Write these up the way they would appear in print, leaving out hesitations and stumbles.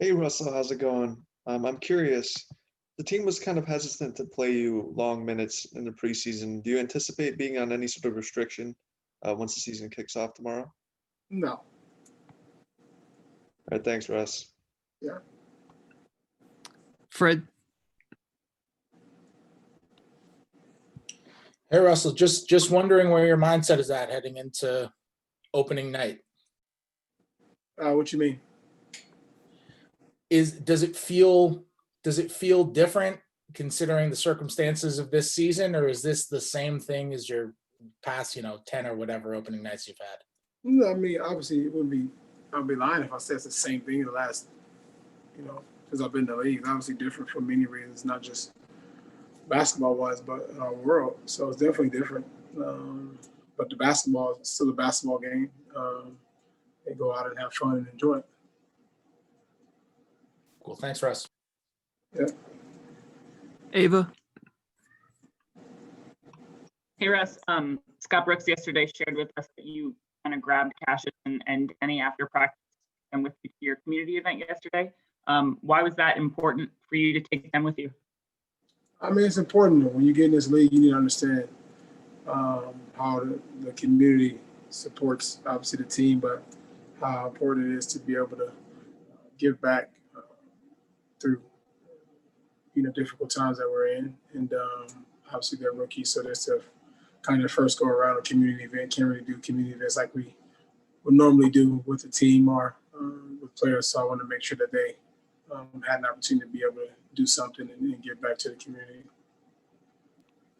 Hey Russell, how's it going? I'm curious. The team was kind of hesitant to play you long minutes in the preseason. Do you anticipate being on any sort of restriction once the season kicks off tomorrow? All No. right, thanks, Russ. Yeah. Fred. Hey Russell, just wondering where your mindset is at heading into opening night. What you mean? Does it feel different considering the circumstances of this season, or is this the same thing as your past, 10 or whatever opening nights you've had? No, I mean, obviously, I'd be lying if I said it's the same thing in the last, since I've been in the league. It's obviously different for many reasons, not just basketball-wise, but in our world. So it's definitely different. But the basketball is still a basketball game. They go out and have fun and enjoy it. Cool. Thanks, Russ. Yeah. Ava. Hey Russ, Scott Brooks yesterday shared with us that you kind of grabbed Cassius and Denny after practice and with you to your community event yesterday. Why was that important for you to take them with you? I mean, it's important when you get in this league, you need to understand how the community supports, obviously, the team, but how important it is to be able to give back through, difficult times that we're in. And obviously, they're rookies, so that's a kind of first go around a community event. Can't really do community events like we would normally do with the team or with players. So I want to make sure that they had an opportunity to be able to do something and give back to the community.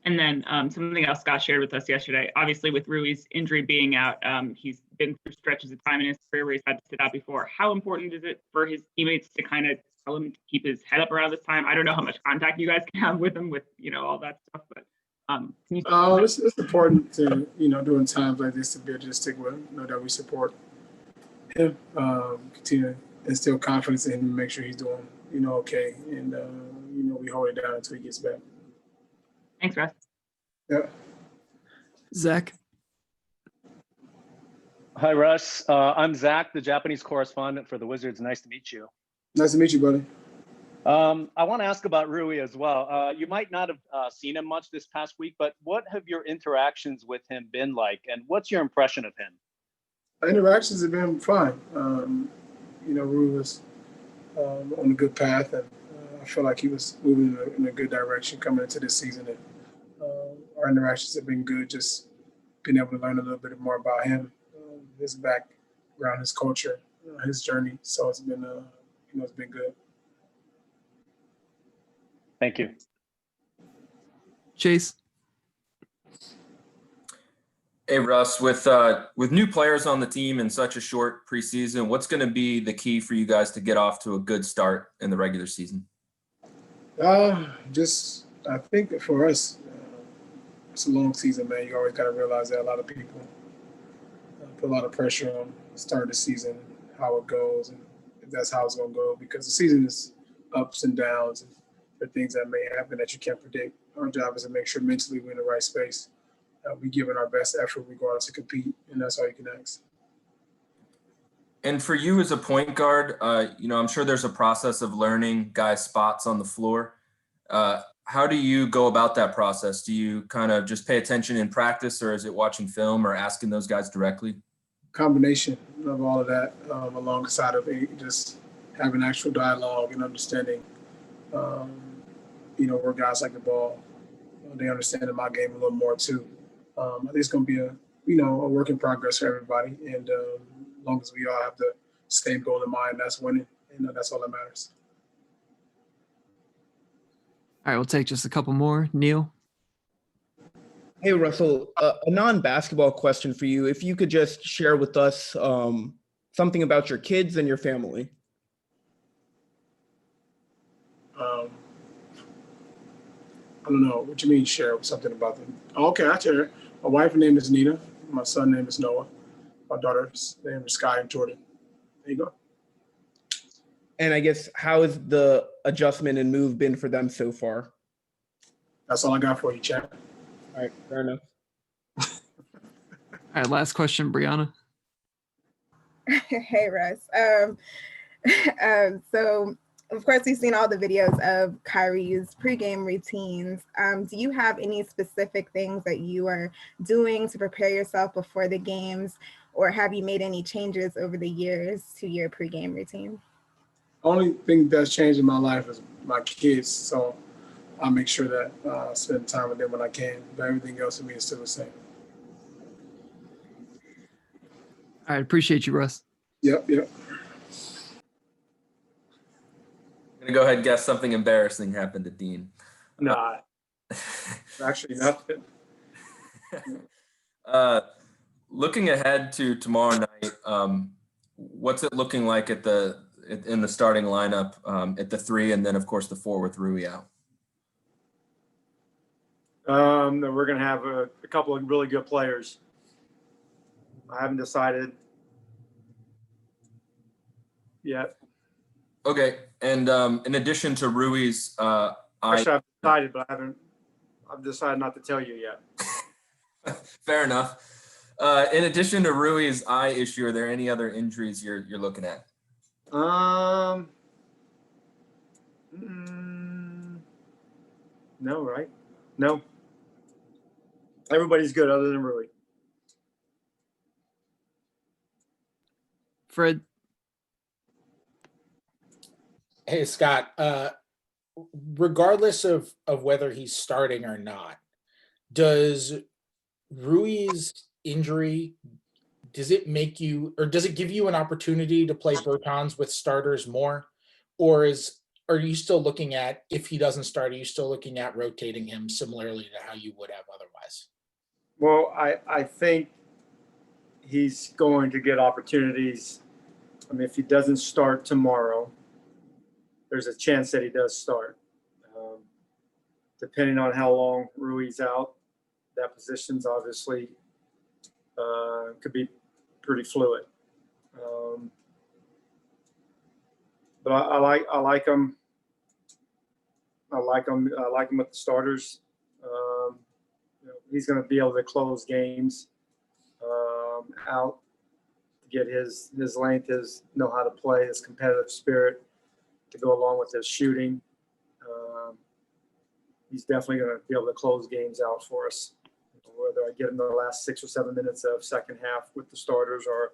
And then something else Scott shared with us yesterday, obviously with Rui's injury being out, he's been through stretches of time in his career where he's had to sit out before. How important is it for his teammates to kind of tell him to keep his head up around this time? I don't know how much contact you guys can have with him with, all that stuff, but can you it's important to, during times like this to be able to just stick with him, know that we support him, continue to instill confidence in him and make sure he's doing, okay. And, we hold it down until he gets back. Thanks, Russ. Yeah. Zach. Hi, Russ. I'm Zach, the Japanese correspondent for the Wizards. Nice to meet you. Nice to meet you, buddy. I want to ask about Rui as well. You might not have seen him much this past week, but what have your interactions with him been like, and what's your impression of him? Interactions have been fine. Rui was on a good path, and I feel like he was moving in a good direction coming into this season. And our interactions have been good, just being able to learn a little bit more about him, his background, his culture, his journey. So it's been, it's been good. Thank you. Chase. Hey Russ, with new players on the team in such a short preseason, what's going to be the key for you guys to get off to a good start in the regular season? I think that for us, it's a long season, man. You always got to realize that a lot of people put a lot of pressure on the start of the season, how it goes, and if that's how it's going to go, because the season is ups and downs and there are things that may happen that you can't predict. Our job is to make sure mentally we're in the right space. We give it our best effort. We go out to compete, and that's all you can ask. And for you as a point guard, I'm sure there's a process of learning guys' spots on the floor. How do you go about that process? Do you kind of just pay attention in practice, or is it watching film or asking those guys directly? Combination of all of that, alongside of just having actual dialogue and understanding, where guys like the ball. They understand my game a little more too. I think it's going to be a work in progress for everybody. And as long as we all have the same goal in mind, that's winning. And that's all that matters. All right, we'll take just a couple more. Neil. Hey, Russell, a non-basketball question for you. If you could just share with us something about your kids and your family. I don't know. What you mean share something about them? Okay, I share. My wife's name is Nina. My son's name is Noah. My daughter's name is Sky and Jordan. There you go. And I guess, how has the adjustment and move been for them so far? That's all I got for you, Chad. All right, fair enough. All right, last question, Brianna. Hey, Russ. So, of course, we've seen all the videos of Kyrie's pregame routines. Do you have any specific things that you are doing to prepare yourself before the games, or have you made any changes over the years to your pregame routine? Only thing that's changed in my life is my kids. So I'll make sure that I spend time with them when I can. But everything else for me is still the same. All right, appreciate you, Russ. Yep. I'm gonna go ahead and guess something embarrassing happened to Dean. Nah, actually nothing. Looking ahead to tomorrow night, what's it looking like in the starting lineup at the 3, and then of course the 4 with Rui out? We're going to have a couple of really good players. I haven't decided yet. Okay, and in addition to Rui's, Actually, I've decided, but I've decided not to tell you yet. Fair enough. In addition to Rui's eye issue, are there any other injuries you're looking at? No, right? No. Everybody's good other than Rui. Fred. Hey, Scott, regardless of whether he's starting or not, does Rui's injury, does it make you, or does it give you an opportunity to play Bertans with starters more? Or are you still looking at, if he doesn't start, are you still looking at rotating him similarly to how you would have otherwise? Well, I think he's going to get opportunities. I mean, if he doesn't start tomorrow, there's a chance that he does start. Depending on how long Rui's out, that position's obviously could be pretty fluid. But I like him. I like him with the starters. He's going to be able to close games out, get his length, know how to play, his competitive spirit to go along with his shooting. He's definitely going to be able to close games out for us. Whether I get him the last 6 or 7 minutes of second half with the starters or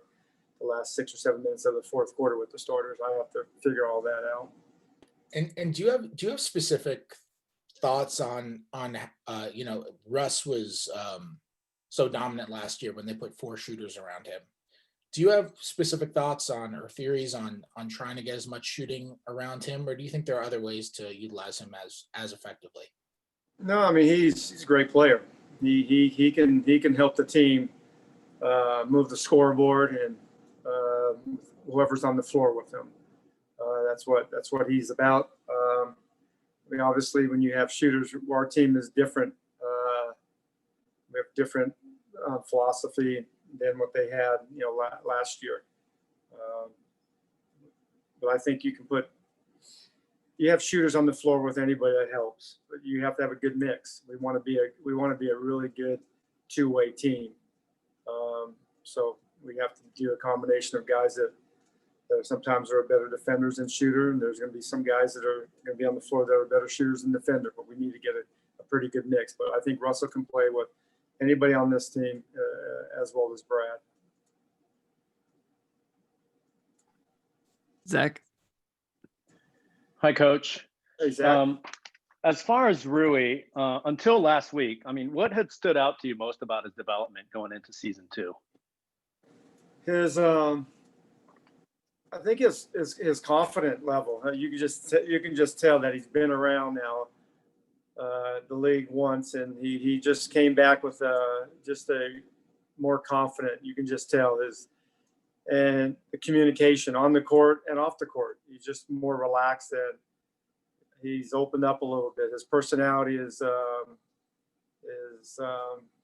the last 6 or 7 minutes of the fourth quarter with the starters, I have to figure all that out. And do you have specific thoughts on Russ was so dominant last year when they put 4 shooters around him. Do you have specific thoughts on or theories on trying to get as much shooting around him, or do you think there are other ways to utilize him as effectively? No, I mean he's a great player. He can help the team move the scoreboard and whoever's on the floor with him. That's what he's about. I mean, obviously, when you have shooters, our team is different. We have different philosophy than what they had, last year. But I think you have shooters on the floor with anybody that helps, but you have to have a good mix. We want to be a really good two-way team. So we have to do a combination of guys that sometimes are better defenders than shooter, and there's going to be some guys that are going to be on the floor that are better shooters than defender. But we need to get a pretty good mix. But I think Russell can play with anybody on this team as well as Brad. Zach. Hi, Coach. Hey, Zach. As far as Rui, until last week, I mean, what had stood out to you most about his development going into season 2? I think his confident level. You can just tell that he's been around now the league once, and he just came back with just a more confident. You can just tell and the communication on the court and off the court. He's just more relaxed and he's opened up a little bit. His personality is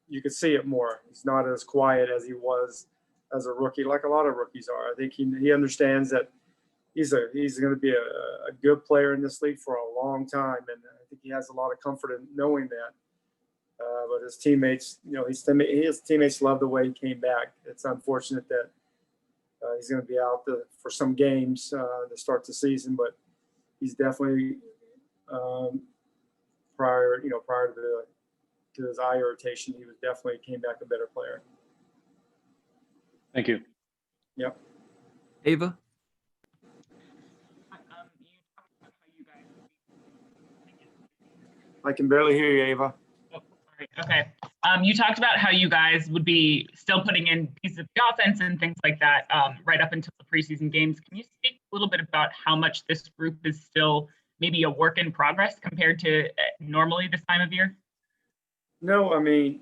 you can see it more. He's not as quiet as he was as a rookie, like a lot of rookies are. I think he understands that he's going to be a good player in this league for a long time, and I think he has a lot of comfort in knowing that. But his teammates, his teammates love the way he came back. It's unfortunate that He's going to be out for some games to start the season, but he's definitely prior to his eye irritation, he was definitely came back a better player. Thank you. Yep. Ava? I can barely hear you, Ava. Oh, sorry. Okay. You talked about how you guys would be still putting in pieces of the offense and things like that right up until the preseason games. Can you speak a little bit about how much this group is still maybe a work in progress compared to normally this time of year? No, I mean,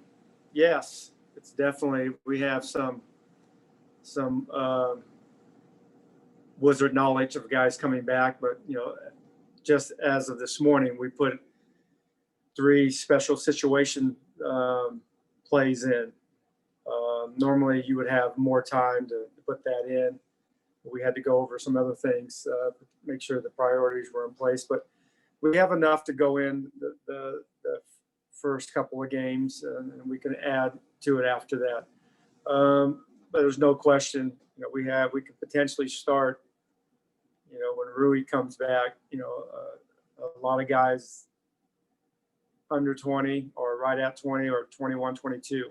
yes, it's definitely, we have some wizard knowledge of guys coming back, but just as of this morning, we put 3 special situation plays in. Normally you would have more time to put that in. We had to go over some other things, make sure the priorities were in place, but we have enough to go in the first couple of games, and we can add to it after that. But there's no question, we could potentially start, when Rui comes back, a lot of guys under 20 or right at 20 or 21, 22.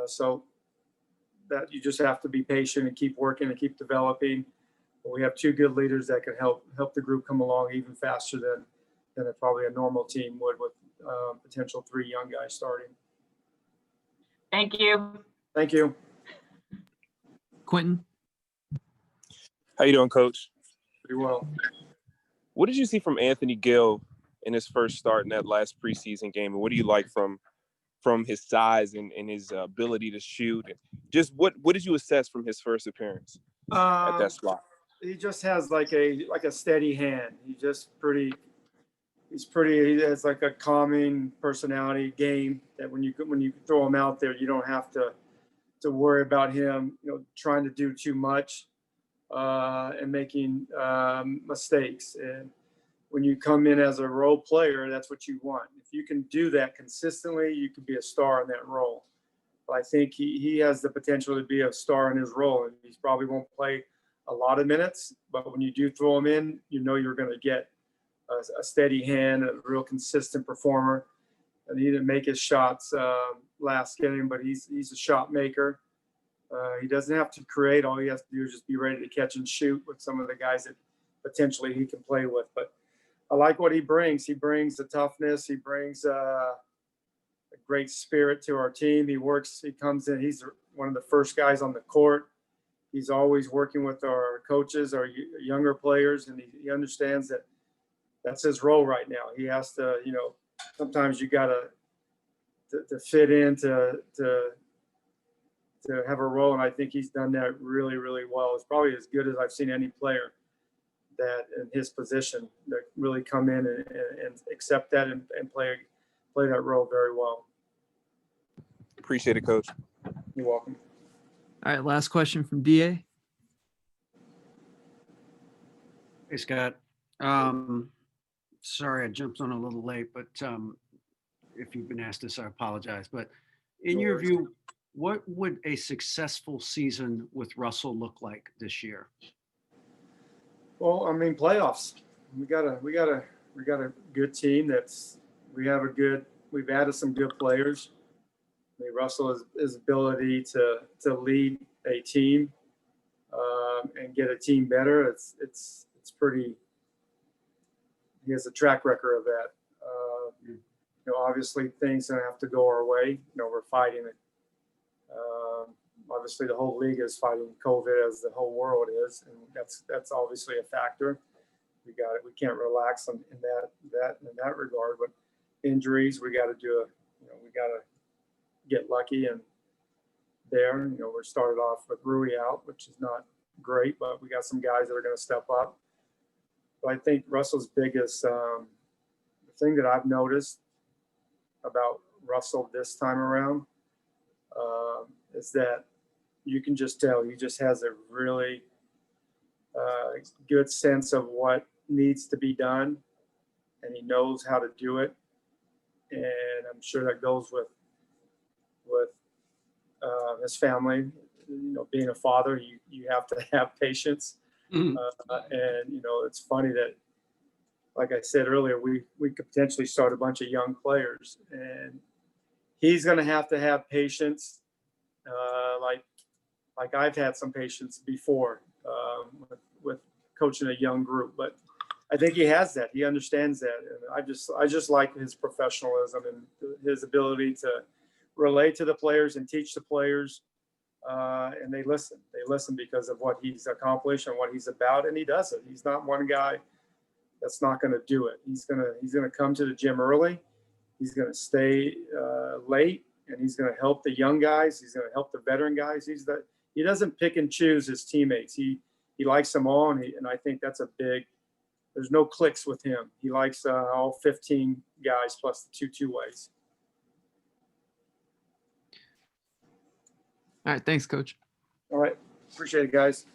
So that you just have to be patient and keep working and keep developing. But we have 2 good leaders that can help the group come along even faster than probably a normal team would with potential 3 young guys starting. Thank you. Thank you. Quentin? How you doing, Coach? Pretty well. What did you see from Anthony Gill in his first start in that last preseason game? And what do you like from his size and his ability to shoot? And just what did you assess from his first appearance at that slot? He just has like a steady hand. He has like a calming personality game that when you throw him out there, you don't have to worry about him, trying to do too much and making mistakes. And when you come in as a role player, that's what you want. If you can do that consistently, you can be a star in that role. But I think he has the potential to be a star in his role, and he probably won't play a lot of minutes, but when you do throw him in, you're going to get a steady hand, a real consistent performer. And he didn't make his shots last game, but he's a shot maker. He doesn't have to create. All he has to do is just be ready to catch and shoot with some of the guys that potentially he can play with. But I like what he brings. He brings the toughness. He brings a great spirit to our team. He comes in. He's one of the first guys on the court. He's always working with our coaches, our younger players, and he understands that that's his role right now. He has to, sometimes you got to fit in to have a role, and I think he's done that really, really well. It's probably as good as I've seen any player that in his position that really come in and accept that and play that role very well. Appreciate it, Coach. You're welcome. All right, last question from DA. Hey, Scott. Sorry, I jumped on a little late, but if you've been asked this, I apologize. But in your view, what would a successful season with Russell look like this year? Well, I mean, playoffs. We got a good team. We've added some good players. I mean, Russell his ability to lead a team and get a team better. It's pretty. He has a track record of that. Obviously things don't have to go our way. We're fighting it. Obviously the whole league is fighting COVID as the whole world is, and that's obviously a factor. We can't relax in that regard. But injuries, we got to get lucky, and there, we're started off with Rui out, which is not great, but we got some guys that are going to step up. But I think Russell's biggest thing that I've noticed about Russell this time around is that you can just tell he just has a really good sense of what needs to be done, and he knows how to do it. And I'm sure that goes with his family, being a father, you have to have patience. Mhm. And it's funny that, like I said earlier, we could potentially start a bunch of young players, and he's going to have patience, like I've had some patience before with coaching a young group. But I think he has that. He understands that, and I just like his professionalism and his ability to relate to the players and teach the players. And they listen. They listen because of what he's accomplished and what he's about, and he does it. He's not one guy that's not going to do it. He's gonna come to the gym early. He's gonna stay late, and he's gonna help the young guys. He's gonna help the veteran guys. He doesn't pick and choose his teammates. He likes them all, and I think that's a big. There's no clicks with him. He likes all 15 guys plus the two ways. All right, thanks, Coach. All right, appreciate it, guys.